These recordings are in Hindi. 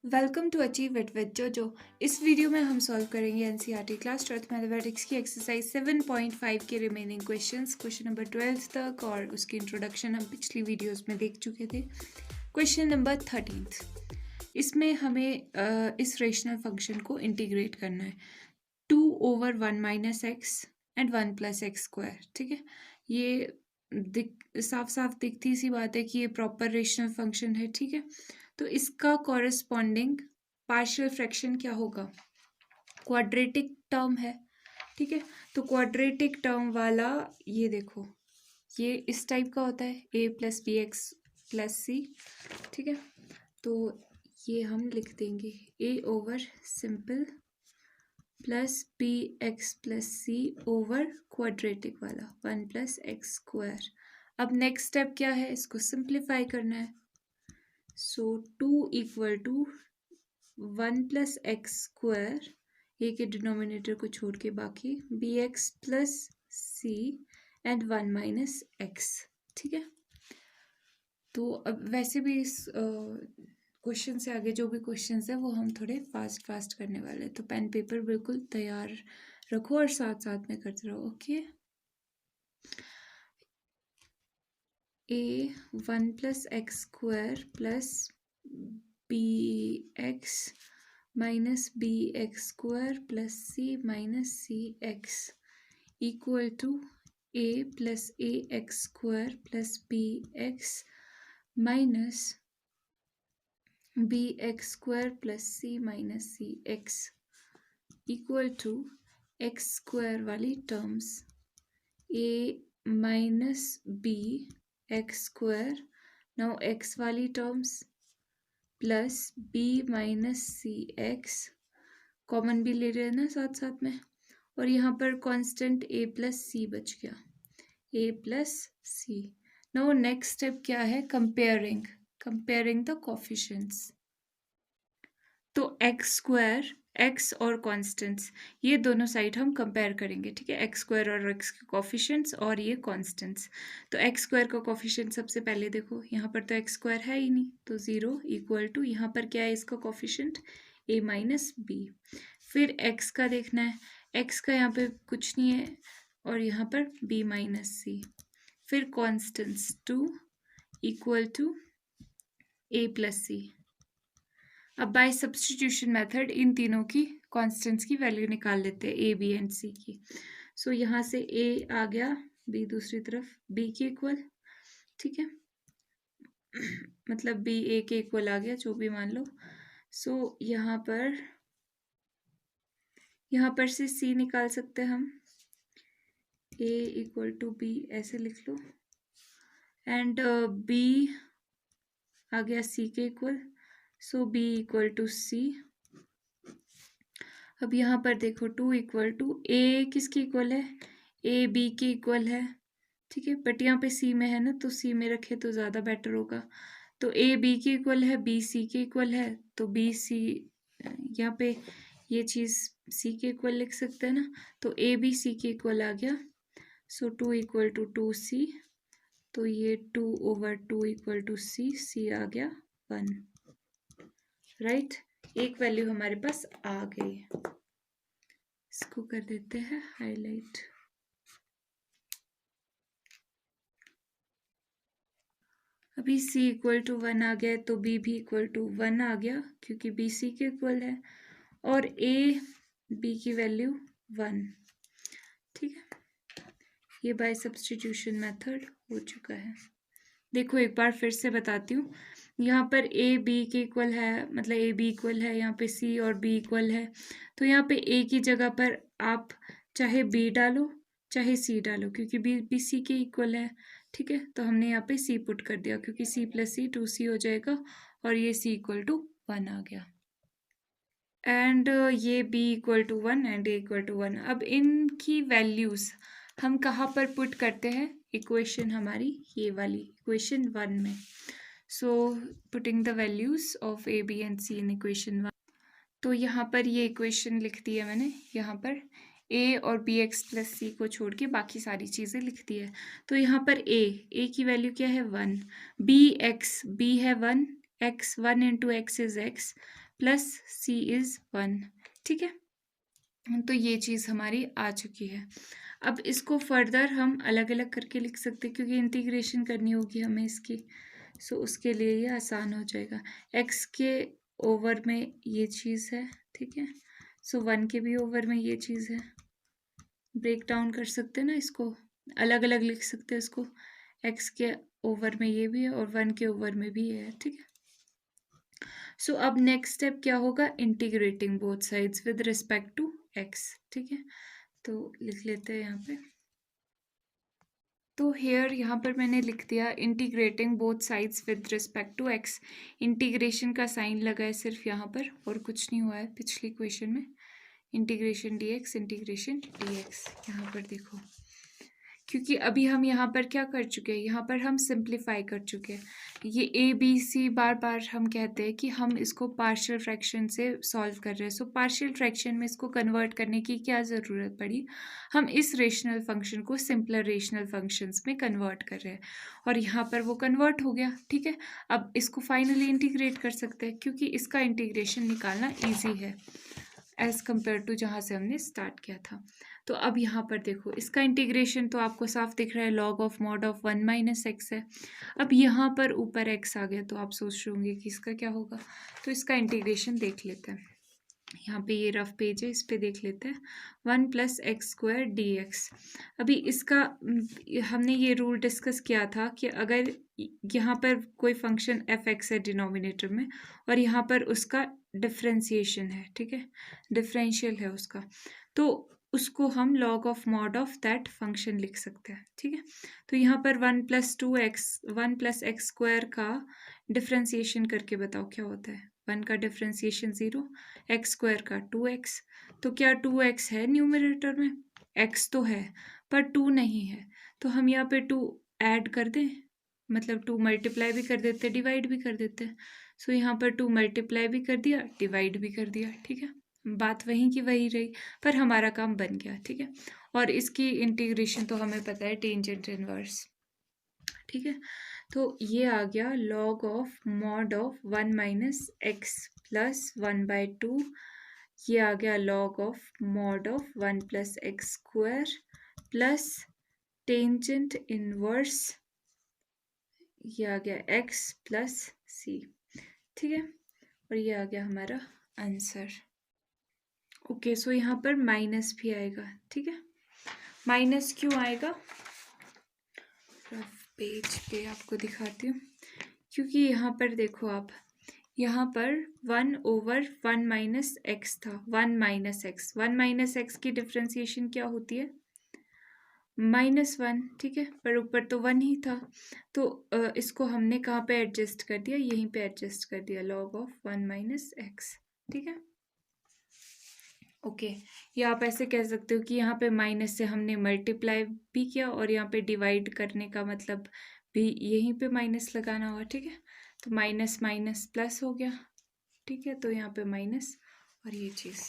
Welcome to achieve it with Jojo. इस वीडियो में हम सॉल्व करेंगे एनसीईआरटी क्लास 12th मैथमेटिक्स की एक्सरसाइज 7.5 के रिमेनिंग क्वेश्चंस, क्वेश्चन नंबर 12 तक, और उसकी इंट्रोडक्शन हम पिछली वीडियोस में देख चुके थे। क्वेश्चन नंबर 13, इसमें हमें इस रेशनल फंक्शन को इंटीग्रेट करना है 2/1 - x एंड 1 + x²। ठीक है, ये साफ साफ दिखती सी बात है कि ये प्रॉपर रेशनल फंक्शन है। ठीक है, तो इसका कॉरेस्पॉन्डिंग पार्शियल फ्रैक्शन क्या होगा? क्वाड्रेटिक टर्म है। ठीक है, तो क्वाड्रेटिक टर्म वाला ये देखो, ये इस टाइप का होता है a + bx + c। ठीक है, तो ये हम लिख देंगे a/, simple, plus bx + c over quadratic वाला 1 + x²। अब नेक्स्ट स्टेप क्या है? इसको सिंप्लीफाई करना है। सो 2 = 1 + x², ए के डिनोमिनेटर को छोड़ के बाकी bx + c एंड 1 - x। ठीक है, तो अब वैसे भी इस क्वेश्चन से आगे जो भी क्वेश्चंस है वो हम थोड़े फास्ट करने वाले हैं, तो पेन पेपर बिल्कुल तैयार रखो और साथ साथ में करते रहो। Okay, a 1 + x² plus bx - bx² plus c - cx equal to a + ax² plus bx minus bx² plus c - cx equal to x² वाली terms a minus bx², now x वाली terms plus b - cx common भी ले रहे हैं ना साथ साथ में, और यहाँ पर कांस्टेंट a + c बच गया, a + c। Now next step क्या है? Comparing the coefficients. तो x² x और कांस्टेंट्स, ये दोनों साइड हम कंपेयर करेंगे। ठीक है, x² और x के कोफिशिएंट्स और ये कांस्टेंट्स। तो x² का कोफिशिएंट सबसे पहले देखो, यहाँ पर तो x² है ही नहीं, तो 0 इक्वल टू यहाँ पर क्या है इसका कोफिशिएंट a - b। फिर x का देखना है, x का यहाँ पे कुछ नहीं है और यहाँ पर b - c। फिर constants 2 equal to a + c। अब बाय सब्स्टिट्यूशन मेथड इन तीनों की कांस्टेंट्स की वैल्यू निकाल लेते हैं, ए बी एंड सी की। सो यहाँ से ए आ गया, बी दूसरी तरफ बी के इक्वल। ठीक है, मतलब बी ए के इक्वल आ गया, जो भी मान लो। सो यहाँ पर से सी निकाल सकते हैं हम, ए इक्वल टू बी ऐसे लिख लो, एंड बी आ गया सी के equal, so B equal to C. अब यहाँ पर देखो 2 इक्वल टू ए किसके इक्वल है? ए बी के इक्वल है। ठीक है, बट यहाँ पे सी में है ना, तो सी में रखे तो ज़्यादा बेटर होगा। तो ए बी के इक्वल है, बी सी के इक्वल है, तो बी सी, यहाँ पे ये चीज़ सी के इक्वल लिख सकते हैं ना, तो ए बी सी के इक्वल आ गया। सो 2 इक्वल टू 2c, तो ये 2/2 इक्वल टू सी आ गया 1। राइट, एक वैल्यू हमारे पास आ गई। इसको कर देते हैं हाईलाइट। अभी c इक्वल टू 1 आ गया, तो b भी इक्वल टू 1 आ गया, क्योंकि b c के इक्वल है, और a b की वैल्यू 1। ठीक है, ये बाय सब्स्टिट्यूशन मेथड हो चुका है। देखो एक बार फिर से बताती हूँ, यहाँ पर a b के इक्वल है, मतलब a b इक्वल है, यहाँ पे c और b इक्वल है, तो यहाँ पे a की जगह पर आप चाहे b डालो चाहे c डालो, क्योंकि b c के इक्वल है। ठीक है, तो हमने यहाँ पे c पुट कर दिया, क्योंकि c + c 2c हो जाएगा, और ये c इक्वल टू 1 आ गया, एंड ये b equal to 1 and a equal to 1। अब इनकी वैल्यूज़ हम कहाँ पर पुट करते हैं? इक्वेशन हमारी ये वाली इक्वेशन 1 में। So putting the values of a b and c in equation 1। तो यहाँ पर ये इक्वेशन लिख दी है मैंने, यहाँ पर a और bx + c को छोड़ के बाकी सारी चीज़ें लिख दी है। तो यहाँ पर a की वैल्यू क्या है? 1, b है 1, x 1 into x is x plus c is 1। ठीक है, तो ये चीज़ हमारी आ चुकी है। अब इसको फर्दर हम अलग अलग करके लिख सकते हैं क्योंकि इंटीग्रेशन करनी होगी हमें इसकी। सो उसके लिए ये आसान हो जाएगा। x के ओवर में ये चीज़ है, ठीक है। सो 1 के भी ओवर में ये चीज़ है। ब्रेक डाउन कर सकते हैं ना, इसको अलग अलग लिख सकते हैं इसको। x के ओवर में ये भी है और 1 के ओवर में भी ये है, ठीक है। सो अब नेक्स्ट स्टेप क्या होगा, integrating both sides with respect to x, ठीक है। तो लिख लेते हैं यहाँ पे। तो हेयर यहाँ पर मैंने लिख दिया integrating both sides with respect to x। Integration का साइन लगा है सिर्फ यहाँ पर और कुछ नहीं हुआ है पिछली क्वेश्चन में। इंटीग्रेशन dx इंटीग्रेशन dx यहाँ पर देखो, क्योंकि अभी हम यहाँ पर क्या कर चुके हैं, यहाँ पर हम सिंप्लीफाई कर चुके हैं। ये a b c बार बार हम कहते हैं कि हम इसको पार्शियल फ्रैक्शन से सॉल्व कर रहे हैं। सो पार्शियल फ्रैक्शन में इसको कन्वर्ट करने की क्या ज़रूरत पड़ी, हम इस रेशनल फंक्शन को सिंपलर रेशनल फंक्शंस में कन्वर्ट कर रहे हैं और यहाँ पर वो कन्वर्ट हो गया, ठीक है। अब इसको फाइनली इंटीग्रेट कर सकते हैं क्योंकि इसका इंटीग्रेशन निकालना ईजी है एज़ कम्पेयर टू जहाँ से हमने स्टार्ट किया था। तो अब यहाँ पर देखो, इसका इंटीग्रेशन तो आपको साफ दिख रहा है, log of mod of 1 minus x है। अब यहाँ पर ऊपर एक्स आ गया तो आप सोच रहे होंगे कि इसका क्या होगा, तो इसका इंटीग्रेशन देख लेते हैं। यहाँ पे ये रफ पेज है, इस पे देख लेते हैं। 1 plus x square D x. अभी इसका हमने ये रूल डिस्कस किया था कि अगर यहाँ पर कोई फंक्शन एफ एक्स है डिनोमिनेटर में और यहाँ पर उसका डिफरेंशिएशन है, ठीक है, डिफरेंशियल है उसका, तो उसको हम log of mod of that function लिख सकते हैं, ठीक है। तो यहाँ पर 1 प्लस एक्स स्क्वायर का डिफरेंशिएशन करके बताओ क्या होता है। 1 का डिफरेंशिएशन 0, एक्स स्क्वायर का 2x। तो क्या 2x है न्यूमरेटर में, x तो है पर 2 नहीं है, तो हम यहाँ पे 2 ऐड कर दें, मतलब 2 मल्टीप्लाई भी कर देते, डिवाइड भी कर देते हैं। सो यहाँ पर 2 मल्टीप्लाई भी कर दिया, डिवाइड भी कर दिया, ठीक है। बात वहीं की वही रही पर हमारा काम बन गया, ठीक है। और इसकी इंटीग्रेशन तो हमें पता है टेंजेंट इनवर्स, ठीक है। तो ये आ गया log of mod of 1 minus x plus 1/2। ये आ गया log of mod of 1 plus x square plus tangent inverse, ये आ गया x प्लस सी, ठीक है। और ये आ गया हमारा आंसर। ओके, सो यहाँ पर माइनस भी आएगा, ठीक है। माइनस क्यों आएगा, रफ पेज पे आपको दिखाती हूँ। क्योंकि यहाँ पर देखो आप, यहाँ पर 1 ओवर 1 माइनस एक्स था, 1 माइनस एक्स की डिफ्रेंसिएशन क्या होती है, -1, ठीक है। पर ऊपर तो 1 ही था, तो इसको हमने कहाँ पे एडजस्ट कर दिया, यहीं पे एडजस्ट कर दिया, लॉग ऑफ 1 माइनस एक्स, ठीक है। ओके, या आप ऐसे कह सकते हो कि यहाँ पे माइनस से हमने मल्टीप्लाई भी किया और यहाँ पे डिवाइड करने का मतलब भी यहीं पे माइनस लगाना होगा, ठीक है। तो माइनस माइनस प्लस हो गया, ठीक है। तो यहाँ पे माइनस और ये चीज़,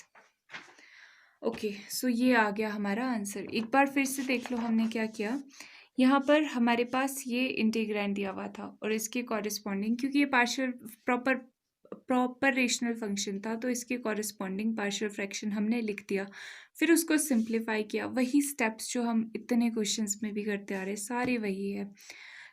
ओके। सो ये आ गया हमारा आंसर। एक बार फिर से देख लो हमने क्या किया। यहाँ पर हमारे पास ये इंटीग्रैंड दिया हुआ था और इसके कॉरेस्पॉन्डिंग, क्योंकि ये पार्शियल प्रॉपर रेशनल फंक्शन था, तो इसके कॉरेस्पॉन्डिंग पार्शियल फ्रैक्शन हमने लिख दिया, फिर उसको सिंप्लीफाई किया। वही स्टेप्स जो हम इतने क्वेश्चंस में भी करते आ रहे, सारे वही है।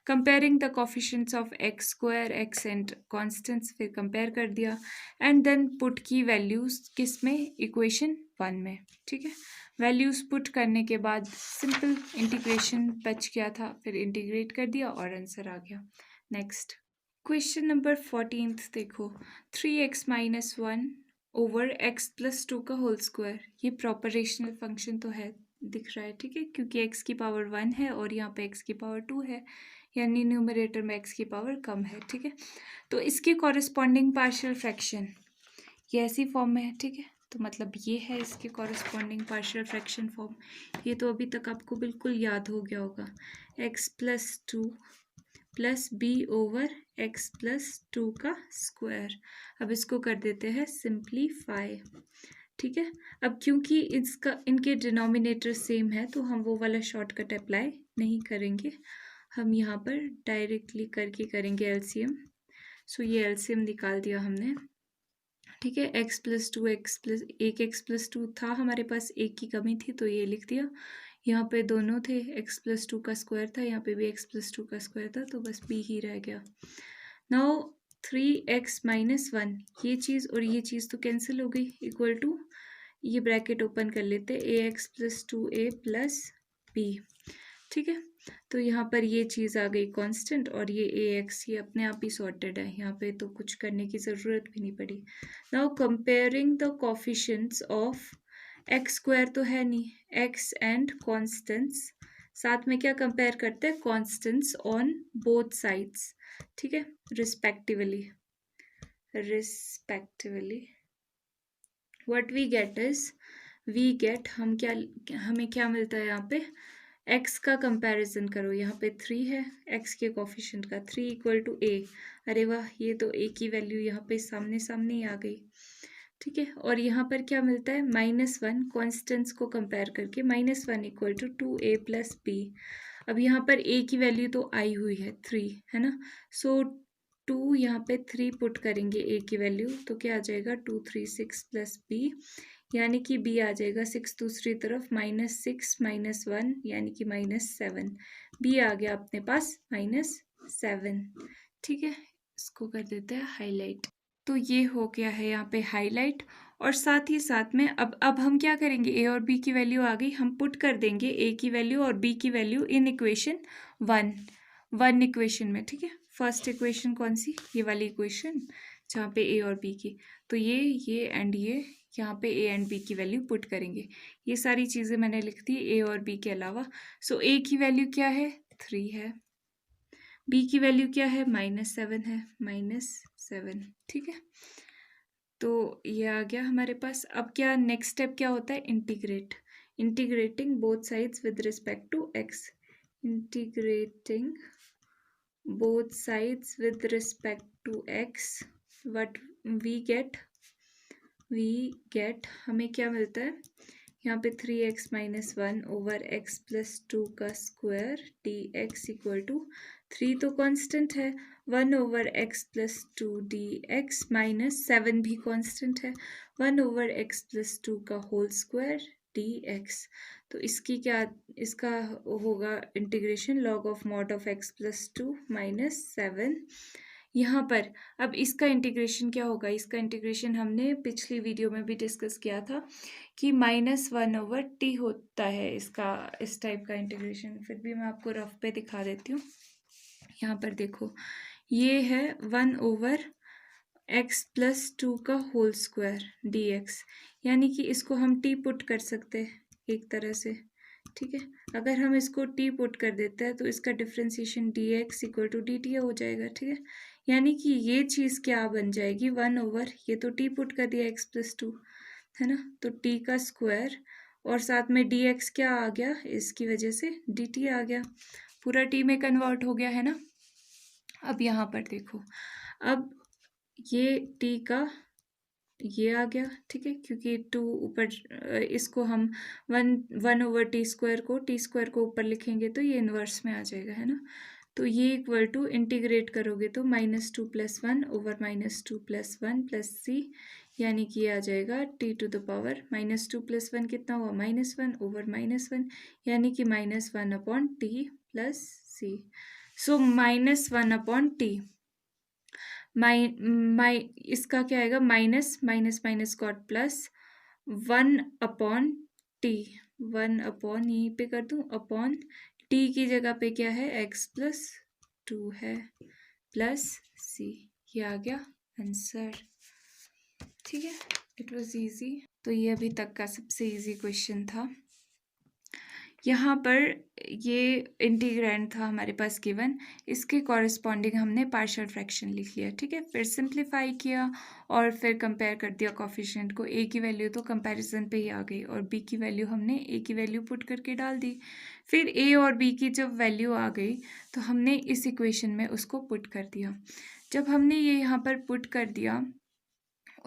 Comparing the coefficients of x square, x and constants, फिर कंपेयर कर दिया एंड देन पुट की वैल्यूज किस में, इक्वेशन 1 में, ठीक है। वैल्यूज पुट करने के बाद सिंपल इंटीग्रेशन बच गया था, फिर इंटीग्रेट कर दिया और आंसर आ गया। नेक्स्ट क्वेश्चन नंबर 14 देखो, 3x minus 1 over x plus 2 का होल स्क्वायर। ये प्रॉपर रेशनल फंक्शन तो है, दिख रहा है, ठीक है, क्योंकि x की पावर 1 है और यहाँ पे x की पावर 2 है, यानी न्यूमरेटर में x की पावर कम है, ठीक है। तो इसके कॉरेस्पॉन्डिंग पार्शियल फ्रैक्शन ये ऐसी फॉर्म में है, ठीक है। तो मतलब ये है इसके कॉरेस्पॉन्डिंग पार्शियल फ्रैक्शन फॉर्म। ये तो अभी तक आपको बिल्कुल याद हो गया होगा, x plus 2 plus b over x plus 2 का स्क्वायर। अब इसको कर देते हैं सिंप्लीफाई, ठीक है। अब क्योंकि इसका इनके डिनोमिनेटर सेम है तो हम वो वाला शॉर्टकट अप्लाई नहीं करेंगे, हम यहाँ पर डायरेक्टली करके करेंगे एलसीएम। सो ये एलसीएम निकाल दिया हमने, ठीक है। x plus two x plus two था हमारे पास, एक की कमी थी तो ये लिख दिया। यहाँ पे दोनों थे, x प्लस टू का स्क्वायर था, यहाँ पे भी x प्लस टू का स्क्वायर था, तो बस b ही रह गया। नाउ 3x माइनस वन, ये चीज़ और ये चीज़ तो कैंसिल हो गई, इक्वल टू, ये ब्रैकेट ओपन कर लेते, ax plus two a plus b, ठीक है। तो यहाँ पर ये चीज़ आ गई कांस्टेंट, और ये ax ये अपने आप ही सॉर्टेड है, यहाँ पे तो कुछ करने की ज़रूरत भी नहीं पड़ी। Now comparing the coefficients of x square तो है नहीं, x एंड कॉन्स्टेंट्स, साथ में क्या कंपेयर करते हैं, कॉन्स्टेंट्स ऑन बोथ साइड्स, ठीक है, respectively what we get is, हमें क्या मिलता है यहाँ पे, x का कंपैरिजन करो, यहाँ पे 3 है, x के कोफिशिएंट का 3 इक्वल टू a, अरे वाह, ये तो a की वैल्यू यहाँ पे सामने सामने ही आ गई, ठीक है। और यहाँ पर क्या मिलता है, -1 कॉन्स्टेंट्स को कंपेयर करके, -1 equal to 2a plus b। अब यहाँ पर a की वैल्यू तो आई हुई है 3, है ना, सो 2 यहाँ पे 3 पुट करेंगे a की वैल्यू, तो क्या आ जाएगा 2 3 6 प्लस b, यानी कि b आ जाएगा 6 दूसरी तरफ, -6 -1 यानी कि -7, b आ गया अपने पास -7, ठीक है। इसको कर देते हैं हाईलाइट। तो ये हो गया है यहाँ पे हाईलाइट, और साथ ही साथ में अब हम क्या करेंगे, a और b की वैल्यू आ गई, हम पुट कर देंगे a की वैल्यू और b की वैल्यू इन इक्वेशन 1 इक्वेशन में, ठीक है। फर्स्ट इक्वेशन कौन सी, ये वाली इक्वेशन जहाँ पे a और b की, तो ये एंड ये यहाँ पे a एंड b की वैल्यू पुट करेंगे। ये सारी चीज़ें मैंने लिख दी a और b के अलावा। सो a की वैल्यू क्या है, 3 है, b की वैल्यू क्या है, -7 है, -7, ठीक है। तो ये आ गया हमारे पास। अब क्या नेक्स्ट स्टेप क्या होता है, integrating both sides with respect to x, इंटीग्रेटिंग both sides with respect to x, what we get हमें क्या मिलता है, यहाँ पे 3x minus 1 over x plus 2 का स्क्वायर dx इक्वल टू 3 तो कांस्टेंट है, 1 over x plus 2 dx minus 7 भी कांस्टेंट है, 1 ओवर x प्लस 2 का होल स्क्वायर dx। तो इसका होगा integration log of mod of x plus 2 minus 7। यहाँ पर अब इसका इंटीग्रेशन क्या होगा, इसका इंटीग्रेशन हमने पिछली वीडियो में भी डिस्कस किया था कि -1 ओवर t होता है इसका, इस टाइप का इंटीग्रेशन। फिर भी मैं आपको रफ पे दिखा देती हूँ। यहाँ पर देखो, ये है 1 ओवर x प्लस 2 का होल स्क्वायर dx, यानी कि इसको हम t पुट कर सकते हैं एक तरह से, ठीक है। अगर हम इसको t पुट कर देते हैं तो इसका differentiation dx equal to dt हो जाएगा, ठीक है। यानी कि ये चीज़ क्या बन जाएगी, 1 ओवर, ये तो t पुट कर दिया x प्लस 2, है ना, तो t का स्क्वायर और साथ में dx क्या आ गया, इसकी वजह से dt आ गया, पूरा t में कन्वर्ट हो गया, है ना। अब यहाँ पर देखो, अब ये t का ये आ गया, ठीक है, क्योंकि 2 ऊपर, इसको हम 1 ओवर टी स्क्वायर को ऊपर लिखेंगे तो ये इन्वर्स में आ जाएगा, है ना। तो ये इक्वल टू इंटीग्रेट करोगे तो -2 + 1 ओवर -2 + 1 प्लस c, यानी कि ये आ जाएगा t टू द पावर -2 + 1 कितना हुआ, -1 ओवर -1, यानी कि -1/t प्लस c। सो -1/t, इसका क्या आएगा, minus minus minus got plus 1/t, 1 यहीं पे कर दूं, अपॉन t की जगह पे क्या है, x प्लस 2 है, प्लस c, ये आ गया आंसर, ठीक है। It was easy. तो ये अभी तक का सबसे इजी क्वेश्चन था। यहाँ पर ये इंटीग्रैंड था हमारे पास गिवन, इसके कॉरेस्पॉन्डिंग हमने पार्शियल फ्रैक्शन लिख लिया, ठीक है। फिर सिंप्लीफाई किया और फिर कंपेयर कर दिया कोफिशिएंट को, a की वैल्यू तो कंपैरिजन पे ही आ गई और b की वैल्यू हमने a की वैल्यू पुट करके डाल दी। फिर a और b की जब वैल्यू आ गई तो हमने इस इक्वेशन में उसको पुट कर दिया। जब हमने ये यहाँ पर पुट कर दिया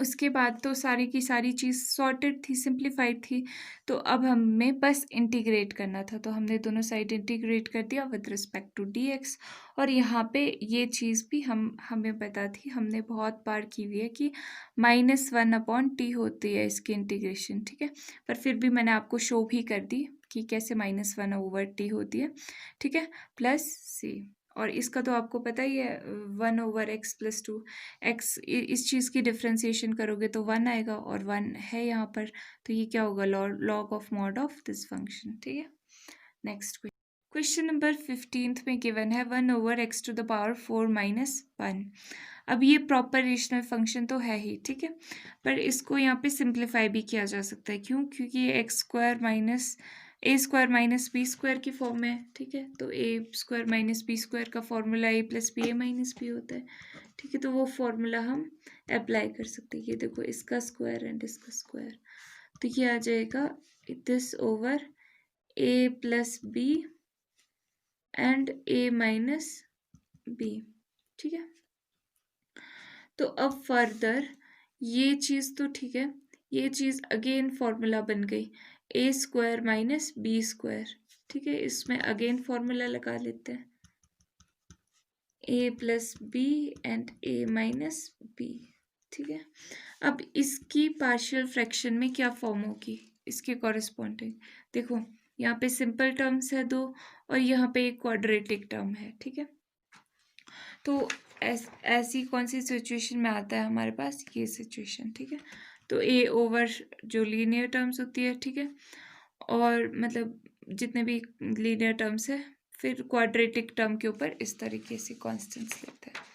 उसके बाद तो सारी की सारी चीज़ सॉर्टेड थी, सिंप्लीफाइड थी। तो अब हमें बस इंटीग्रेट करना था, तो हमने दोनों साइड इंटीग्रेट कर दिया विद रिस्पेक्ट टू dx। और यहाँ पे ये चीज़ भी हमें पता थी, हमने बहुत बार की हुई है कि -1/t होती है इसकी इंटीग्रेशन, ठीक है। पर फिर भी मैंने आपको शो भी कर दी कि कैसे -1/t होती है, ठीक है, प्लस c। और इसका तो आपको पता ही है 1/x + 2 x, इस चीज़ की डिफ्रेंसिएशन करोगे तो 1 आएगा, और 1 है यहाँ पर, तो ये क्या होगा, log of mod of this function, ठीक है। नेक्स्ट क्वेश्चन नंबर 15 में गिवन है 1/x⁴ - 1। अब ये प्रॉपर रेशनल फंक्शन तो है ही, ठीक है, पर इसको यहाँ पे सिंप्लीफाई भी किया जा सकता है। क्यों? क्योंकि ये a² - b² की फॉर्म में है, ठीक है। तो a² - b² का formula a + b a - b होता है, ठीक है। तो वो फॉर्मूला हम अप्लाई कर सकते हैं। ये देखो, इसका स्क्वायर एंड इसका स्क्वायर, तो ये आ जाएगा this over a + b and a - b, ठीक है। तो अब फर्दर ये चीज़ तो ठीक है, ये चीज़ अगेन फॉर्मूला बन गई a² - b², ठीक है। इसमें अगेन फॉर्मूला लगा लेते हैं a + b and a - b, ठीक है। अब इसकी पार्शियल फ्रैक्शन में क्या फॉर्म होगी इसके कॉरेस्पॉन्डिंग, देखो यहाँ पे सिंपल टर्म्स है 2, और यहाँ पे एक क्वाड्रेटिक टर्म है, ठीक है। तो ऐसी कौन सी सिचुएशन में आता है हमारे पास, ये सिचुएशन, ठीक है। तो a ओवर जो लीनियर टर्म्स होती है, ठीक है, और मतलब जितने भी लीनियर टर्म्स है, फिर क्वाड्रेटिक टर्म के ऊपर इस तरीके से कॉन्स्टेंट्स लेते हैं।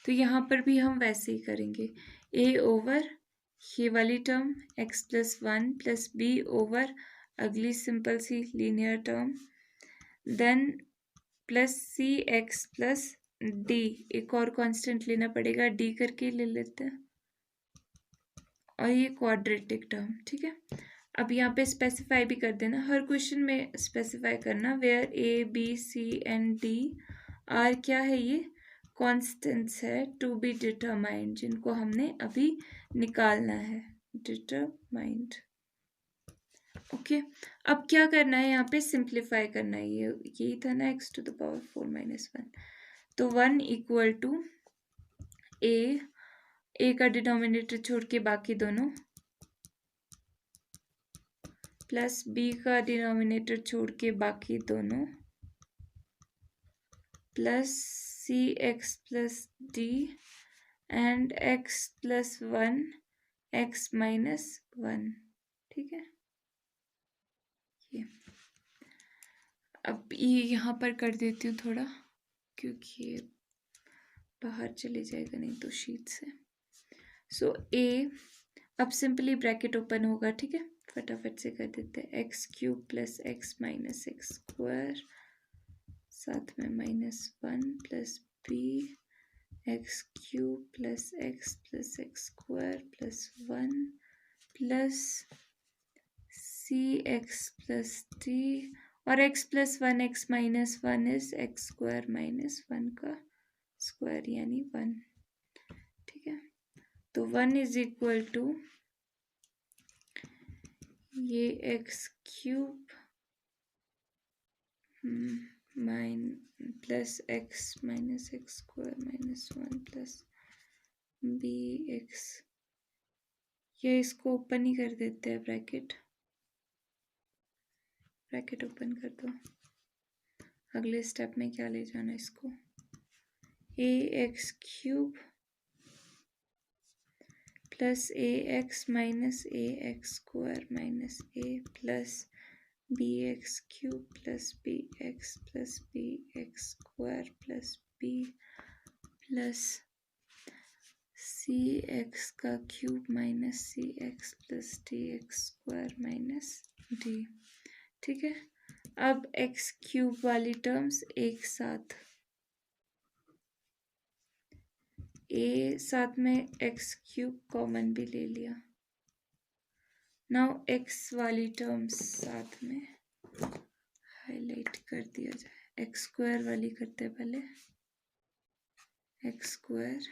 तो यहाँ पर भी हम वैसे ही करेंगे, a ओवर ये वाली टर्म x + 1 + b ओवर अगली सिंपल सी linear term, then plus cx + d, एक और कांस्टेंट लेना पड़ेगा, d करके ले लेते हैं, और ये क्वाड्रेटिक टर्म, ठीक है। अब यहाँ पे स्पेसिफाई भी कर देना, हर क्वेश्चन में स्पेसिफाई करना where a b c and d are क्या है, ये कांस्टेंट्स है टू बी डिटरमाइंड, जिनको हमने अभी निकालना है, डिटरमाइंड, ओके। अब क्या करना है, यहाँ पे सिंप्लीफाई करना है, ये यही था ना x⁴ - 1। तो 1 इक्वल टू a का डिनोमिनेटर छोड़ के बाकी दोनों, प्लस b का डिनोमिनेटर छोड़ के बाकी दोनों, plus cx + d and x + 1 x - 1, ठीक है। ये अब ये यहाँ पर कर देती हूँ थोड़ा, क्योंकि ये बाहर चले जाएगा नहीं तो शीट से। सो a, अब सिंपली ब्रैकेट ओपन होगा, ठीक है, फटाफट से कर देते हैं, x³ + x - x², साथ में -1 + b x³ + x + x² + 1 plus cx + d, और x + 1 x - 1 इज x² - 1 का स्क्वायर यानी 1, ठीक है। तो 1 इज इक्वल टू ये x³ plus x - x² - 1 plus bx, ये इसको ओपन ही कर देते हैं, ब्रैकेट ओपन कर दो। अगले स्टेप में क्या ले जाना इसको, ax³ plus ax - ax² - a plus bx³ plus bx plus bx² plus b plus cx³ - cx plus dx² - d, ठीक है। अब x³ वाली टर्म्स एक साथ, a साथ में x³ कॉमन भी ले लिया, नाउ x वाली टर्म्स साथ में हाईलाइट कर दिया जाए, x² वाली करते हैं पहले, x²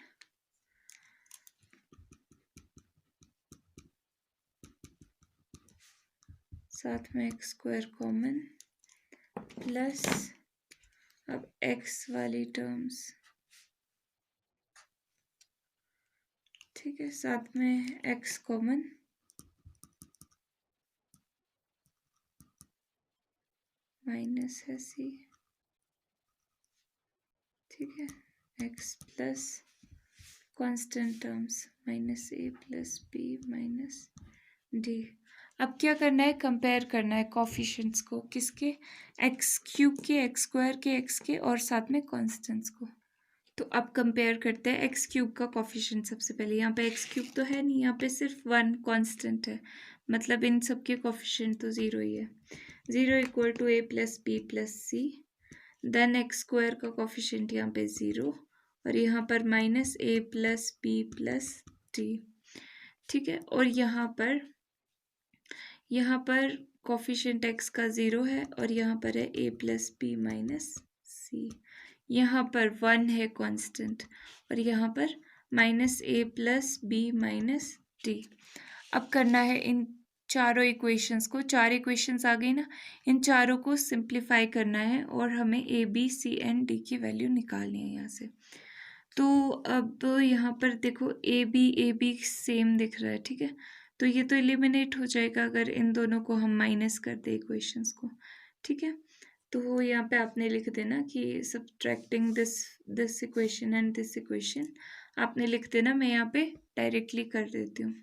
साथ में एक्स स्क्वायर कॉमन प्लस अब एक्स वाली टर्म्स, ठीक है, साथ में एक्स कॉमन माइनस है सी, ठीक है, x plus constant terms minus a plus b minus d. अब क्या करना है, कंपेयर करना है कोफिशिएंट्स को, किसके, एक्स क्यूब के, एक्स स्क्वायर के, एक्स के और साथ में कांस्टेंट्स को। तो अब कंपेयर करते हैं एक्स क्यूब का कोफिशिएंट। सबसे पहले यहाँ पे एक्स क्यूब तो है नहीं, यहाँ पे सिर्फ वन कांस्टेंट है, मतलब इन सब के कोफिशिएंट तो ज़ीरो ही है। Zero equal to a plus b plus c, then x square का कोफिशिएंट यहाँ पे ज़ीरो और यहाँ पर minus a plus b plus d, ठीक है। और यहाँ पर कोफिशिएंट एक्स का ज़ीरो है और यहाँ पर है ए प्लस बी माइनस सी, यहाँ पर वन है कांस्टेंट और यहाँ पर minus a plus b minus d. अब करना है इन चारों इक्वेशंस को, चार इक्वेशंस आ गई ना, इन चारों को सिंप्लीफाई करना है और हमें a b c and d की वैल्यू निकालनी है यहाँ से। तो अब यहाँ पर देखो ए बी सेम दिख रहा है, ठीक है, तो ये तो एलिमिनेट हो जाएगा अगर इन दोनों को हम माइनस कर दे इक्वेशंस को, ठीक है। तो यहाँ पे आपने लिख देना कि subtracting this equation and this equation, आपने लिख देना, मैं यहाँ पे डायरेक्टली कर देती हूँ।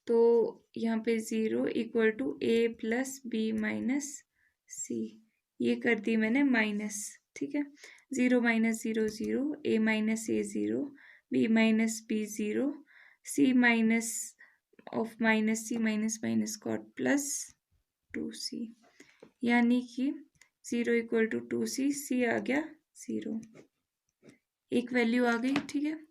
तो यहाँ पे zero equal to a plus b minus c, ये कर दी मैंने माइनस, ठीक है, zero minus zero zero, a minus a zero, b minus b zero, c minus of minus c minus minus got plus two c, यानी कि zero equal to two c, c आ गया ज़ीरो, एक वैल्यू आ गई, ठीक है।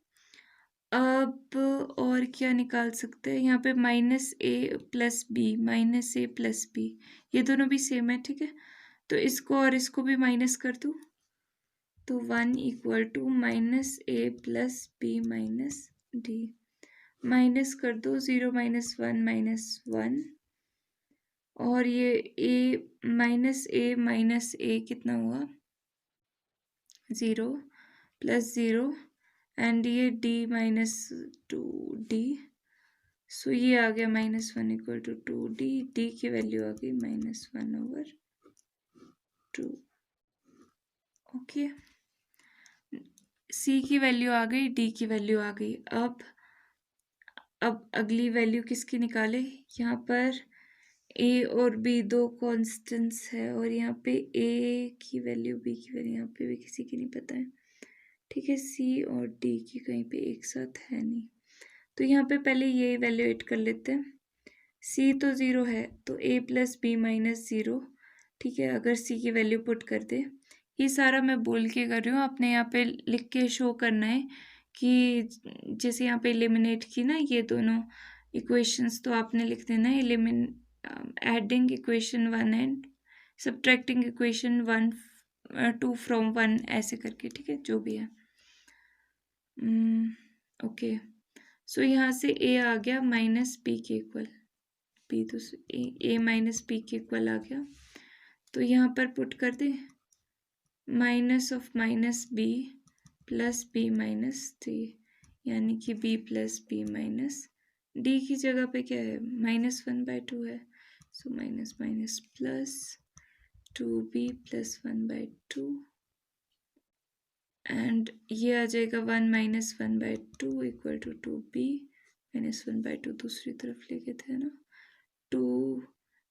अब और क्या निकाल सकते हैं, यहाँ पे minus a plus b, minus a plus B, ये दोनों भी सेम है, ठीक है, तो इसको और इसको भी माइनस कर दूँ तो one equal to minus a plus b minus d, minus कर दो, ज़ीरो माइनस वन, और ये ए माइनस ए कितना हुआ, ज़ीरो प्लस ज़ीरो, एंड ये d minus two d, so ये आ गया minus one equal to two d, d की वैल्यू आ गई minus one over two, okay, c की वैल्यू आ गई, डी की वैल्यू आ गई। अब अगली वैल्यू किसकी निकाले, यहाँ पर ए और बी दो कॉन्स्टेंट्स है और यहाँ पे ए की वैल्यू बी की वैल्यू यहाँ पे भी किसी की नहीं पता है, ठीक है, सी और डी की कहीं पे एक साथ है नहीं, तो यहाँ पे पहले ये इवेल्युएट कर लेते हैं। सी तो ज़ीरो है तो ए प्लस बी माइनस ज़ीरो, ठीक है, अगर सी की वैल्यू पुट कर दे, ये सारा मैं बोल के कर रही हूँ, आपने यहाँ पे लिख के शो करना है कि जैसे यहाँ पे एलिमिनेट की ना ये दोनों इक्वेशंस, तो आपने लिख देना है adding equation one and subtracting equation one two from one, ऐसे करके, ठीक है, जो भी है, ओके। सो यहाँ से ए आ गया माइनस बी के इक्वल, बी तो ए माइनस बी के इक्वल आ गया, तो यहाँ पर पुट कर दे minus of minus b plus b minus three, यानी कि b plus b minus d की जगह पे क्या है, माइनस वन बाय टू है, so minus minus plus two b plus one by two, and ये आ जाएगा one minus one by two equal to two b minus one by two, दूसरी तरफ लेके थे ना, टू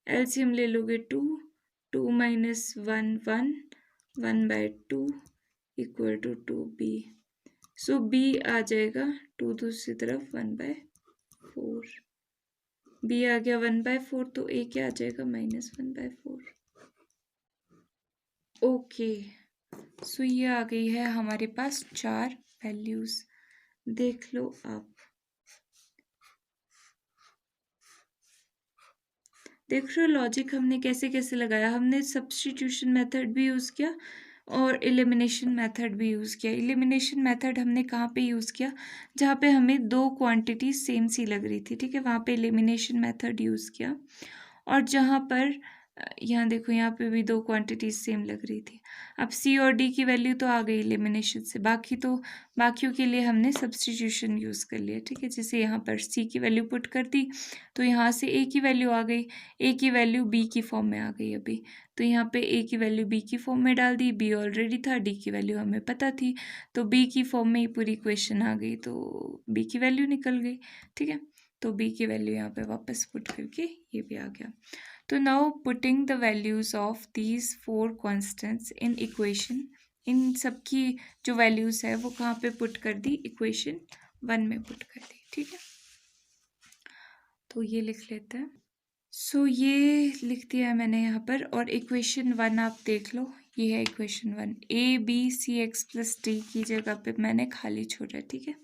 एलसीएम ले लोगे two minus one one by two equal to two b, so b आ जाएगा टू दूसरी तरफ वन बाय फोर, बी आ गया वन बाय फोर, तो ए क्या आ जाएगा minus one by four, okay. So ये आ गई है हमारे पास चार वैल्यूज, देख लो आप, देख रहे हो लॉजिक हमने कैसे कैसे लगाया, हमने सब्स्टिट्यूशन मेथड भी यूज़ किया और एलिमिनेशन मेथड भी यूज़ किया। एलिमिनेशन मेथड हमने कहाँ पे यूज़ किया, जहाँ पे हमें दो क्वांटिटी सेम सी लग रही थी, ठीक है, वहाँ पे एलिमिनेशन मेथड यूज़ किया, और जहाँ पर यहाँ देखो, यहाँ पे भी दो क्वांटिटीज सेम लग रही थी। अब सी और डी की वैल्यू तो आ गई एलिमिनेशन से, बाकियों के लिए हमने सब्स्टिट्यूशन यूज़ कर लिया, ठीक है। जैसे यहाँ पर सी की वैल्यू पुट कर दी तो यहाँ से ए की वैल्यू आ गई, ए की वैल्यू बी की फॉर्म में आ गई अभी, तो यहाँ पे ए की वैल्यू बी की फॉर्म में डाल दी, बी ऑलरेडी था, डी की वैल्यू हमें पता थी, तो बी की फॉर्म में ही पूरी इक्वेशन आ गई, तो बी की वैल्यू निकल गई, ठीक है। तो बी की वैल्यू यहाँ पे वापस पुट करके ये भी आ गया। तो now putting the values of these 4 constants in equation, इन सब की जो वैल्यूज है वो कहाँ पे पुट कर दी, इक्वेशन 1 में पुट कर दी, ठीक है। तो ये लिख लेते हैं। सो ये लिख दिया है मैंने यहाँ पर, और इक्वेशन 1 आप देख लो, ये है equation 1। A b c x plus d की जगह पे मैंने खाली छोड़ा है, ठीक है।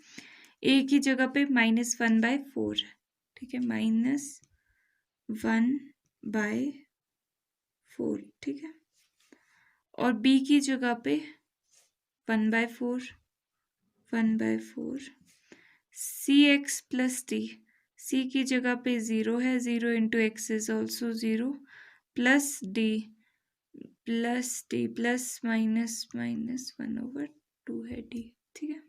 ए की जगह पे -1/4 है, ठीक है, -1/4, ठीक है। और बी की जगह पे 1/4, 1/4, सी एक्स प्लस डी, सी की जगह पे 0 है, 0 into x is also 0, plus D plus -1/2 है डी, ठीक है।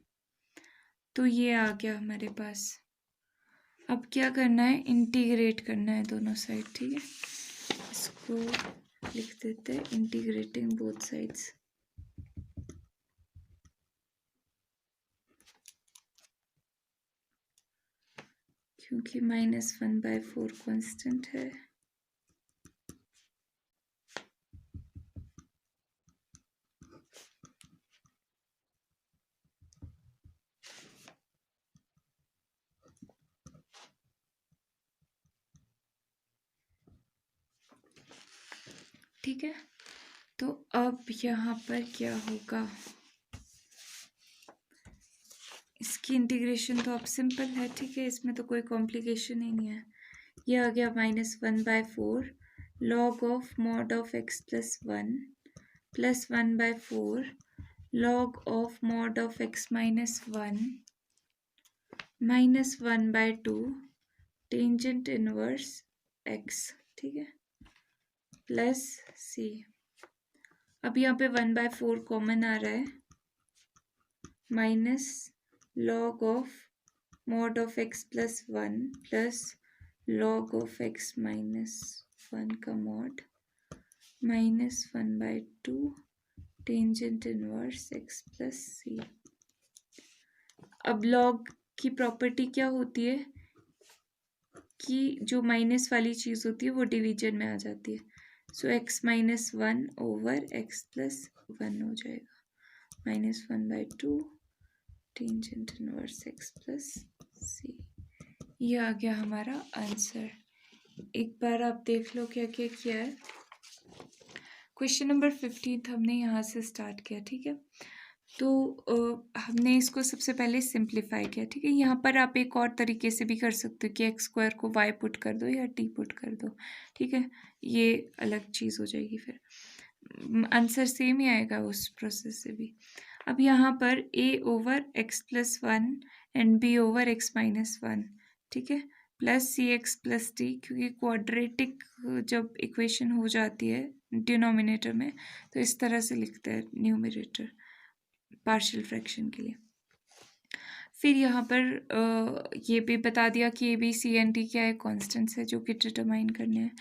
तो ये आ गया हमारे पास। अब क्या करना है, इंटीग्रेट करना है दोनों साइड, ठीक है। इसको लिख देते हैं इंटीग्रेटिंग बोथ साइड्स। क्योंकि -1/4 कांस्टेंट है, ठीक है। तो अब यहाँ पर क्या होगा, इसकी इंटीग्रेशन तो अब सिंपल है, ठीक है, इसमें तो कोई कॉम्प्लिकेशन ही नहीं है। ये आ गया -1/4 log of mod of x plus 1 plus 1/4 log of mod of x minus 1 minus 1/2 tangent inverse x, ठीक है, प्लस c। अब यहाँ पे 1/4 कॉमन आ रहा है, minus log of mod of x plus 1 plus log of x minus 1 का mod minus 1/2 tangent inverse x plus c। अब log की प्रॉपर्टी क्या होती है कि जो माइनस वाली चीज़ होती है वो डिवीजन में आ जाती है, सो x -1 ओवर x प्लस 1 हो जाएगा, -1/2 tangent inverse x plus c। ये आ गया हमारा आंसर। एक बार आप देख लो क्या क्या किया है। क्वेश्चन नंबर 15 हमने यहाँ से स्टार्ट किया, ठीक है। तो हमने इसको सबसे पहले सिंप्लीफाई किया, ठीक है। यहाँ पर आप एक और तरीके से भी कर सकते हो कि x² को y पुट कर दो या t पुट कर दो, ठीक है, ये अलग चीज़ हो जाएगी, फिर आंसर सेम ही आएगा उस प्रोसेस से भी। अब यहाँ पर a over x plus 1 and b over x minus 1, ठीक है, प्लस सी एक्स प्लस डी, क्योंकि क्वाड्रेटिक जब इक्वेशन हो जाती है डिनोमिनेटर में तो इस तरह से लिखते हैं न्यूमरेटर पार्शियल फ्रैक्शन के लिए। फिर यहाँ पर ये भी बता दिया कि a b c and d क्या है, कॉन्स्टेंट्स है जो कि डिटरमाइन करने हैं,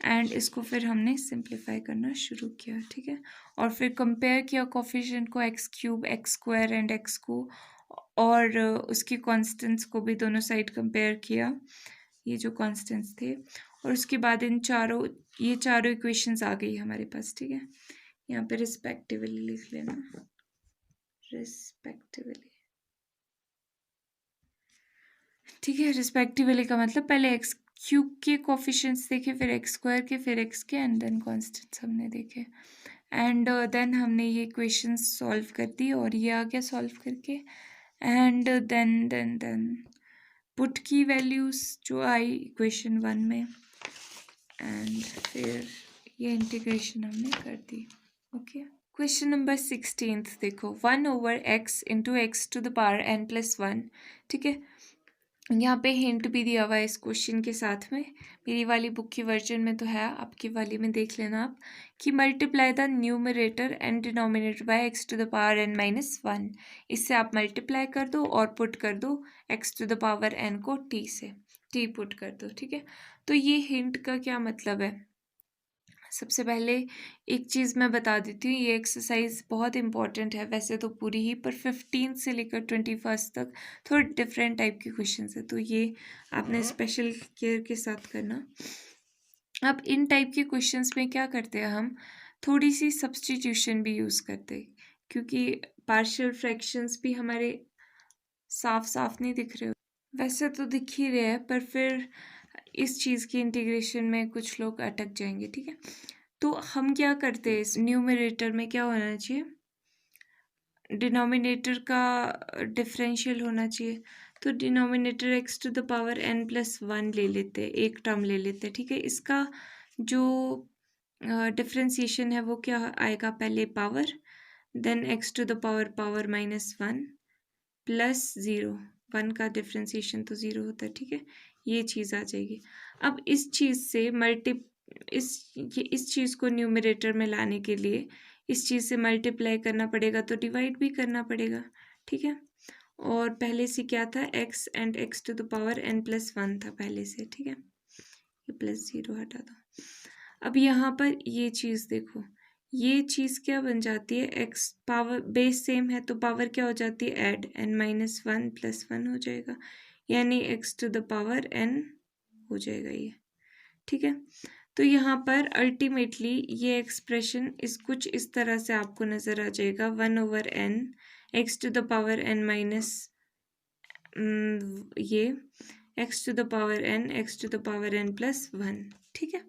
एंड इसको फिर हमने सिंप्लीफाई करना शुरू किया, ठीक है। और फिर कंपेयर किया कोफिशिएंट को, x³ x² एंड x को, और उसकी कॉन्स्टेंट्स को भी दोनों साइड कंपेयर किया, ये जो कॉन्स्टेंट्स थे, और उसके बाद ये चारों इक्वेशंस आ गई हमारे पास, ठीक है। यहाँ पे रिस्पेक्टिवली लिख लेना, रिस्पेक्टिवली, ठीक है। रिस्पेक्टिवली का मतलब पहले x³ के कोफिशिएंट्स देखे, फिर x² के, फिर x के, एंड देन कॉन्स्टेंट्स हमने देखे, एंड देन हमने ये इक्वेशंस सॉल्व कर दी, और ये आ गया सॉल्व करके, एंड देन पुट की वैल्यूज जो आई इक्वेशन 1 में, एंड फिर ये इंटीग्रेशन हमने कर दी, ओके। क्वेश्चन नंबर 16 देखो, 1 over x into x to the power n plus 1, ठीक है। यहाँ पे हिंट भी दिया हुआ है इस क्वेश्चन के साथ में। मेरी वाली बुक की वर्जन में तो है, आपकी वाली में देख लेना आप, कि multiply the numerator and denominator by x to the power n minus one. इससे आप मल्टीप्लाई कर दो और पुट कर दो x to the power n को टी से, टी पुट कर दो, ठीक है। तो ये हिंट का क्या मतलब है, सबसे पहले एक चीज़ मैं बता देती हूँ, ये एक्सरसाइज बहुत इंपॉर्टेंट है वैसे तो पूरी ही, पर 15 से लेकर 21 तक थोड़े डिफरेंट टाइप के क्वेश्चन है, तो ये आपने स्पेशल केयर के साथ करना। अब इन टाइप के क्वेश्चंस में क्या करते हैं हम, थोड़ी सी सब्स्टिट्यूशन भी यूज़ करते हैं, क्योंकि पार्शियल फ्रैक्शंस भी हमारे साफ साफ नहीं दिख रहे, वैसे तो दिख ही रहे हैं, पर फिर इस चीज़ की इंटीग्रेशन में कुछ लोग अटक जाएंगे, ठीक है। तो हम क्या करते हैं, इस न्यूमरेटर में क्या होना चाहिए, डिनोमिनेटर का डिफरेंशियल होना चाहिए, तो denominator x to the power n plus one ले लेते हैं, एक टर्म ले लेते हैं, ठीक है। इसका जो डिफरेंशिएशन है वो क्या आएगा, पहले power, then x to the power minus one plus zero, one का डिफ्रेंसिएशन तो ज़ीरो होता है, ठीक है। ये चीज़ आ जाएगी। अब इस चीज़ से इस चीज़ को न्यूमरेटर में लाने के लिए इस चीज़ से मल्टीप्लाई करना पड़ेगा, तो डिवाइड भी करना पड़ेगा, ठीक है। और पहले से क्या था, x and x to the power n plus one था पहले से, ठीक है। ये प्लस ज़ीरो हटा दो। अब यहाँ पर ये चीज़ देखो, ये चीज़ क्या बन जाती है, एक्स पावर बेस सेम है तो पावर क्या हो जाती है, add, n minus one plus one हो जाएगा, यानी x to the power n हो जाएगा ये, ठीक है। तो यहाँ पर अल्टीमेटली ये एक्सप्रेशन कुछ इस तरह से आपको नज़र आ जाएगा, one over n x to the power n minus ये x to the power n x to the power n plus one, ठीक है।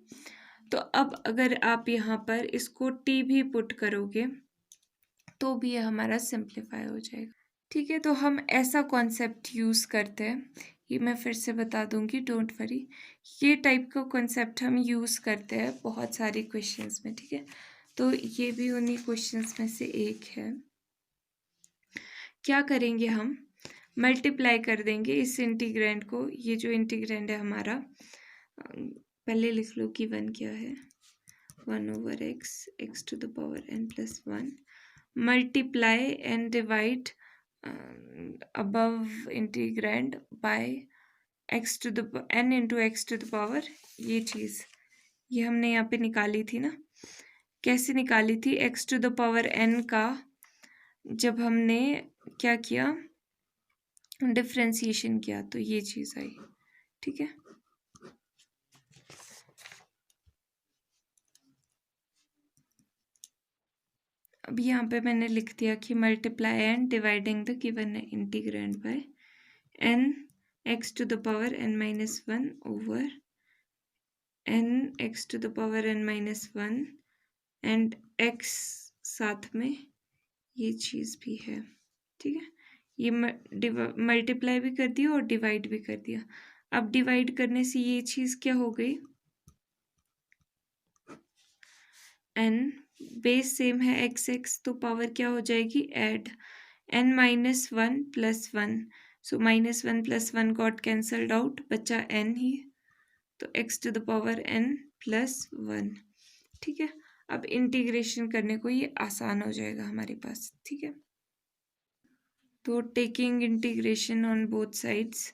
तो अब अगर आप यहाँ पर इसको टी भी पुट करोगे तो भी ये हमारा सिंप्लीफाई हो जाएगा, ठीक है। तो हम ऐसा कॉन्सेप्ट यूज़ करते हैं, ये मैं फिर से बता दूंगी, डोंट वरी, ये टाइप का कॉन्सेप्ट हम यूज़ करते हैं बहुत सारे क्वेश्चंस में, ठीक है। तो ये भी उन्हीं क्वेश्चंस में से एक है। क्या करेंगे हम, मल्टीप्लाई कर देंगे इस इंटीग्रेंड को, ये जो इंटीग्रेंड है हमारा, पहले लिख लो कि वन क्या है, one over x x to the power n plus one, multiply and divide above integrand by x to the n into x to the power, ये चीज़ ये हमने यहाँ पे निकाली थी ना, कैसे निकाली थी, x to the power n का जब हमने क्या किया, डिफ्रेंसिएशन किया, तो ये चीज़ आई, ठीक है। अब यहाँ पे मैंने लिख दिया कि multiply and dividing the given integrand by n x to the power n minus one ओवर n x to the power n minus one and x साथ में ये चीज़ भी है, ठीक है। ये मल्टीप्लाई भी कर दिया और डिवाइड भी कर दिया। अब डिवाइड करने से ये चीज़ क्या हो गई, n बेस सेम है एक्स एक्स, तो पावर क्या हो जाएगी, add, n minus one plus one, so minus one plus one got cancelled out, बचा n ही, तो x to the power n plus one, ठीक है। अब इंटीग्रेशन करने को ये आसान हो जाएगा हमारे पास, ठीक है। तो taking integration on both sides,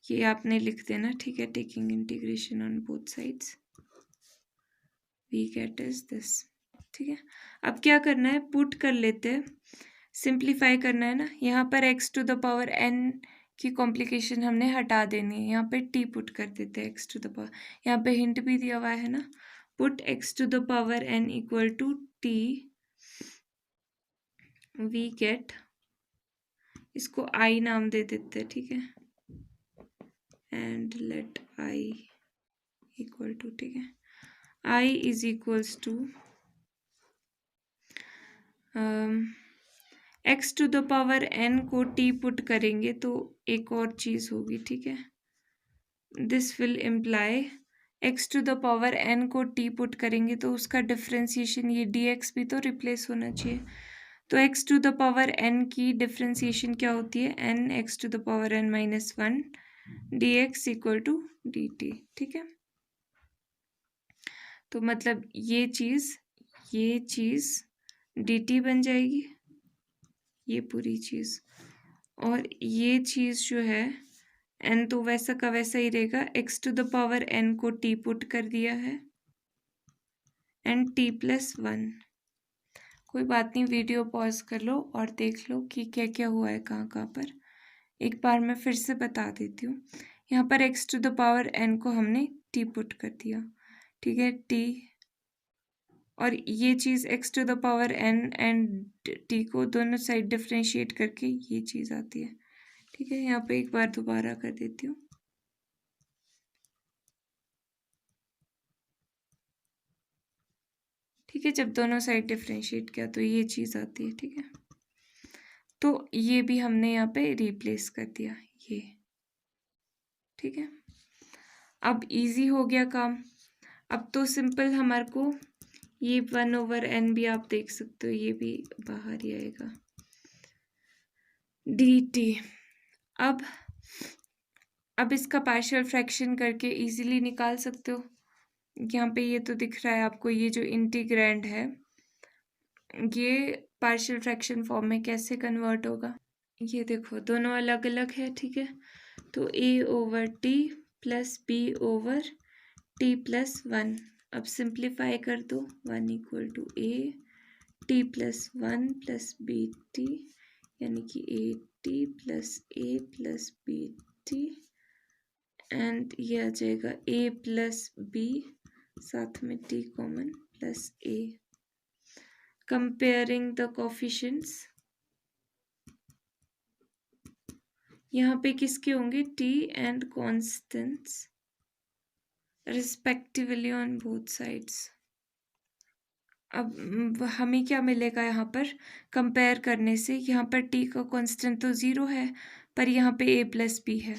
ये आपने लिख देना, ठीक है। Taking integration on both sides we get is this, ठीक है। अब क्या करना है, पुट कर लेते हैं, सिंप्लीफाई करना है ना, यहाँ पर x to the power n की कॉम्प्लिकेशन हमने हटा देनी है, यहाँ पे t पुट कर देते हैं x टू द पावर, यहाँ पे हिंट भी दिया हुआ है ना, put x to the power n equal to t, we get, इसको i नाम दे देते हैं, ठीक है, and let i equal to, ठीक है, i is equals to x to the power n को t पुट करेंगे तो एक और चीज़ होगी, ठीक है, this will imply x to the power n को t पुट करेंगे तो उसका डिफ्रेंसिएशन ये dx भी तो रिप्लेस होना चाहिए, तो x to the power n की डिफ्रेंसिएशन क्या होती है, n x to the power n minus one dx equal to dt। ठीक है, तो मतलब ये चीज़ dt बन जाएगी, ये पूरी चीज़, और ये चीज़ जो है n तो वैसा का वैसा ही रहेगा, x to the power n को t पुट कर दिया है एंड t+1। कोई बात नहीं, वीडियो पॉज कर लो और देख लो कि क्या क्या हुआ है कहाँ कहाँ पर। एक बार मैं फिर से बता देती हूँ। यहाँ पर x to the power n को हमने t पुट कर दिया, ठीक है, t, और ये चीज़ x to the power n and t को दोनों साइड डिफ्रेंशिएट करके ये चीज़ आती है। ठीक है, यहाँ पे एक बार दोबारा कर देती हूँ। ठीक है, जब दोनों साइड डिफ्रेंशिएट किया तो ये चीज़ आती है। ठीक है, तो ये भी हमने यहाँ पे रिप्लेस कर दिया ये। ठीक है, अब इजी हो गया काम। अब तो सिंपल हमारे को ये 1/n भी आप देख सकते हो, ये भी बाहर ही आएगा dt। अब इसका पार्शियल फ्रैक्शन करके इजीली निकाल सकते हो। यहाँ पे ये तो दिख रहा है आपको, ये जो इंटीग्रैंड है ये पार्शियल फ्रैक्शन फॉर्म में कैसे कन्वर्ट होगा, ये देखो दोनों अलग अलग है। ठीक है, तो a/t प्लस b/t+1। अब सिंप्लीफाई कर दो, 1 equal to a t+1 plus bt, यानी कि a/t plus a plus bt, and ये आ जाएगा a प्लस b, साथ में t common plus a। Comparing the coefficients, यहाँ पे किसके होंगे, t and constants respectively on both sides. अब हमें क्या मिलेगा यहाँ पर कंपेयर करने से, यहाँ पर t का कांस्टेंट तो 0 है, पर यहाँ पे a प्लस बी है,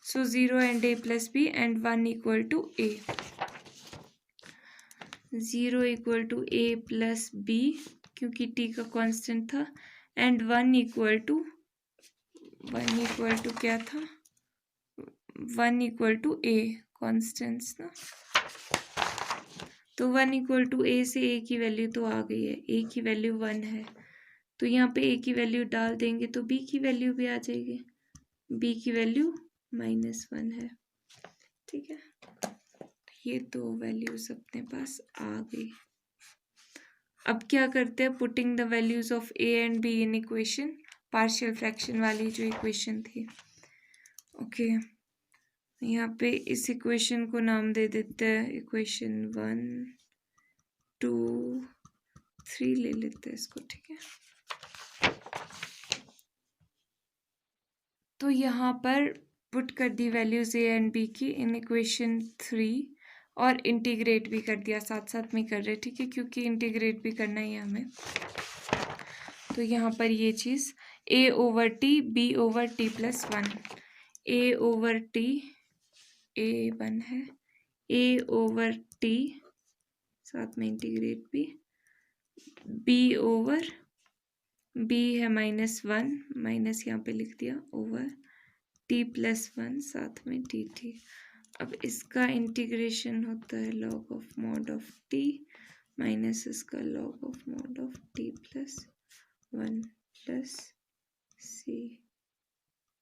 so 0 and a plus b and 1 equal to a। 0 equal to a plus b क्योंकि t का कांस्टेंट था, एंड 1 इक्वल टू क्या था, 1 इक्वल टू a कॉन्स्टेंट्स ना, तो 1 इक्वल टू a से a की वैल्यू तो आ गई है, a की वैल्यू 1 है, तो यहाँ पे a की वैल्यू डाल देंगे तो b की वैल्यू भी आ जाएगी, b की वैल्यू -1 है। ठीक है, ये दो वैल्यूज अपने पास आ गई। अब क्या करते हैं, putting the values of a and b in equation, partial fraction वाली जो इक्वेशन थी। ओके, यहाँ पे इस इक्वेशन को नाम दे देते हैं इक्वेशन 1 2 3 ले लेते हैं इसको। ठीक है, तो यहाँ पर पुट कर the values a and b की इन इक्वेशन 3, और इंटीग्रेट भी कर दिया, साथ साथ में कर रहे। ठीक है, क्योंकि इंटीग्रेट भी करना ही है हमें। तो यहाँ पर ये चीज़ a/t b/t+1, a/t a1 है, a/t साथ में इंटीग्रेट भी, b/b है -1, माइनस यहाँ पे लिख दिया, ओवर t+1 साथ में dt। अब इसका इंटीग्रेशन होता है log of mod of t minus इसका log of mod of t+1 plus c।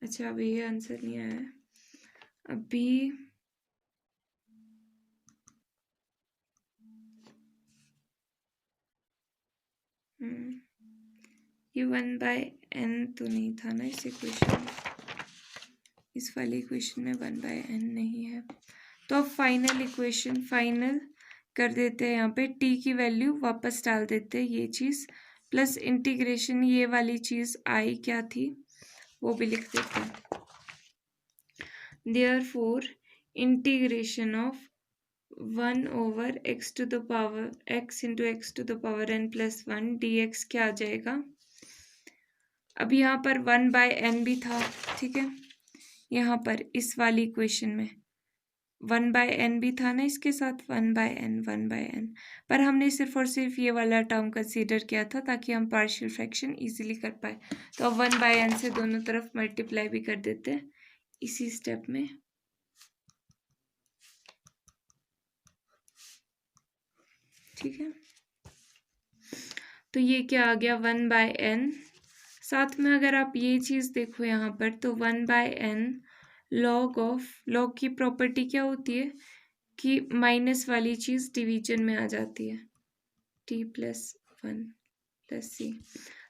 अच्छा, अभी ये आंसर नहीं आया है, अभी ये 1/n तो नहीं था ना इस इक्वेशन में, इस वाले इक्वेशन में 1/n नहीं है। तो अब फाइनल इक्वेशन फाइनल कर देते हैं, यहाँ पे t की वैल्यू वापस डाल देते हैं, ये चीज़ प्लस इंटीग्रेशन, ये वाली चीज़ आई क्या थी वो भी लिख देते हैं। Therefore integration of 1/x to the power x into x to the power n+1 dx क्या आ जाएगा। अब यहाँ पर 1/n भी था। ठीक है, यहाँ पर इस वाली इक्वेशन में 1/n भी था ना, इसके साथ 1/n, पर हमने सिर्फ और सिर्फ ये वाला टर्म कंसीडर किया था ताकि हम पार्शियल फ्रैक्शन इजीली कर पाए। तो अब 1/n से दोनों तरफ मल्टीप्लाई भी कर देते हैं, इसी स्टेप में। ठीक है, तो ये क्या आ गया 1/n। साथ में अगर आप ये चीज़ देखो यहाँ पर, तो 1/n लॉग की प्रॉपर्टी क्या होती है कि माइनस वाली चीज़ डिवीजन में आ जाती है, t+1+c।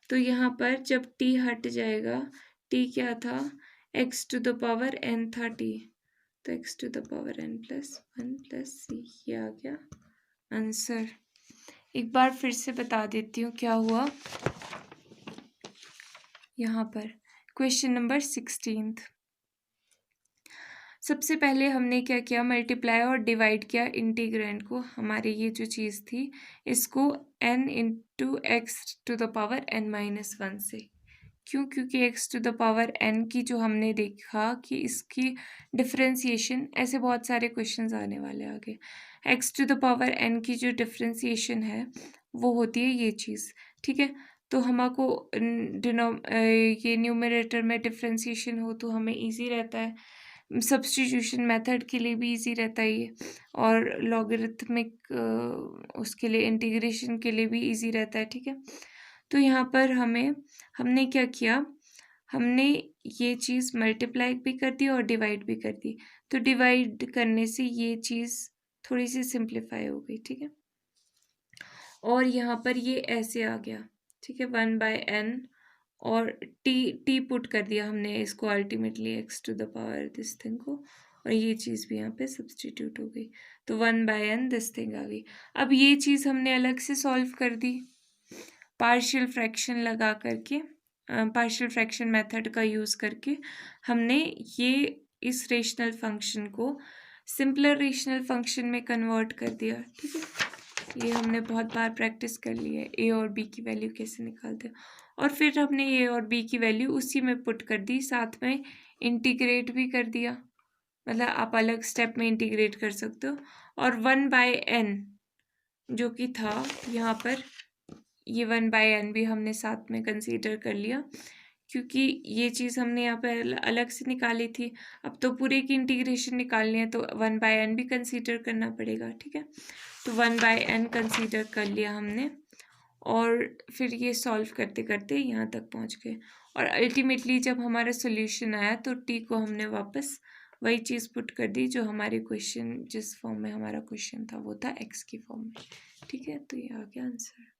तो यहाँ पर जब t हट जाएगा, t क्या था, x⁴n था t, तो x⁴n+1+c, ये आ गया आंसर। एक बार फिर से बता देती हूँ क्या हुआ यहाँ पर। Question number 16। सबसे पहले हमने क्या किया, मल्टीप्लाई और डिवाइड किया इंटीग्रेंड को, हमारी ये जो चीज़ थी इसको n इंटू x⁴n-1 से। क्यों? क्योंकि x⁴n की जो हमने देखा कि इसकी डिफ्रेंसिएशन, ऐसे बहुत सारे क्वेश्चंस आने वाले आगे, x⁴n की जो डिफ्रेंसिएशन है वो होती है ये चीज़। ठीक है, तो हमको ये न्यूमरेटर में डिफ्रेंसिएशन हो तो हमें इजी रहता है, सब्स्टिट्यूशन मेथड के लिए भी इजी रहता है ये, और लॉगरिथमिक उसके लिए, इंटीग्रेशन के लिए भी इजी रहता है। ठीक है, तो यहाँ पर हमने क्या किया, हमने ये चीज़ मल्टीप्लाई भी कर दी और डिवाइड भी कर दी, तो डिवाइड करने से ये चीज़ थोड़ी सी सिंप्लीफाई हो गई। ठीक है, और यहाँ पर ये ऐसे आ गया। ठीक है, 1/n और टी पुट कर दिया हमने इसको, अल्टीमेटली x⁴ दिस थिंग को, और ये चीज़ भी यहाँ पे सब्सटीट्यूट हो गई, तो 1/n दिस थिंग आ गई। अब ये चीज़ हमने अलग से सॉल्व कर दी पार्शियल फ्रैक्शन लगा करके, पार्शियल फ्रैक्शन मेथड का यूज़ करके हमने ये इस रेशनल फंक्शन को सिंपलर रेशनल फंक्शन में कन्वर्ट कर दिया। ठीक है, ये हमने बहुत बार प्रैक्टिस कर ली है, ए और बी की वैल्यू कैसे निकालते हैं, और फिर हमने ए और बी की वैल्यू उसी में पुट कर दी, साथ में इंटीग्रेट भी कर दिया, मतलब आप अलग स्टेप में इंटीग्रेट कर सकते हो। और 1/n जो कि था यहाँ पर, ये 1/n भी हमने साथ में कंसीडर कर लिया, क्योंकि ये चीज़ हमने यहाँ पर अलग से निकाली थी, अब तो पूरे की इंटीग्रेशन निकालनी है तो 1/n भी कंसीडर करना पड़ेगा। ठीक है, तो 1/n कंसीडर कर लिया हमने, और फिर ये सॉल्व करते करते यहाँ तक पहुँच गए, और अल्टीमेटली जब हमारा सोल्यूशन आया तो t को हमने वापस वही चीज़ पुट कर दी जो हमारे क्वेश्चन, जिस फॉर्म में हमारा क्वेश्चन था वो था x की फॉर्म में। ठीक है, तो ये आ गया आंसर।